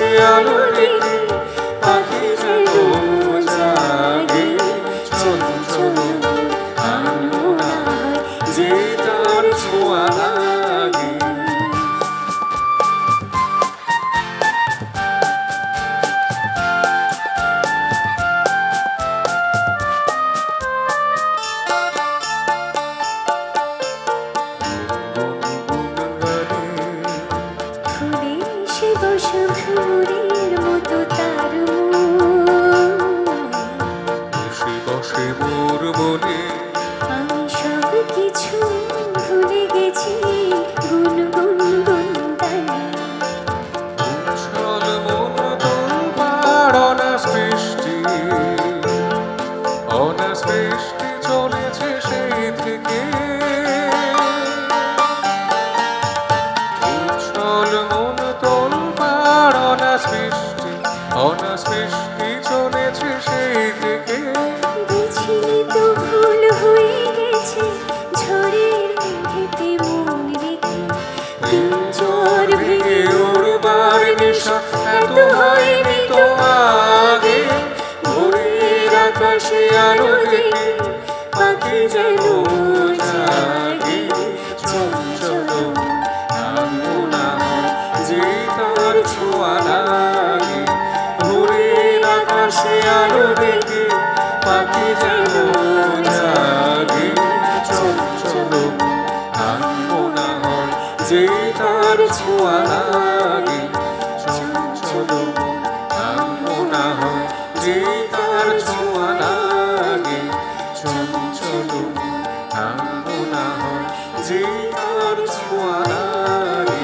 আকাশে আলো দেখে পাখি যেন জাগে চঞ্চল আনমনা হয় যে তার ছোঁয়া লাগে। ভ্রমরের মতো তার বসে বসে মোর মনে আমি সব কিছু ভুলে গেছি গুনগুন গুনগানে। উচ্ছল মন তোলপাড় অনাসৃষ্টি অনাসৃষ্টি চলেছে সেই থেকে। উচ্ছল মন তোলপাড় অনাসৃষ্টি অনাসৃষ্টি চলেছে সেই থেকে। বুঝিনি তো ভুল হয়ে গেছে ঝড়ের মেঘেতে মন রেখে পিঞ্জর ভেঙে উড়বার নেশা এত হয়নি তো আগে। ভোরের আকাশে আলো দেখে পাখি যেন জাগে চঞ্চল আনমনা হয় যে তার ছোঁয়া লাগে। ভোরের আকাশে আলো দেখে পাখি যেন জাগে চঞ্চল আনমনা হয় যে তার ছোঁয়া লাগে। চঞ্চল আনমনা হয় যে তার ছোঁয়া লাগে। চঞ্চল আনমনা হয় যে তার ছোঁয়া লাগে।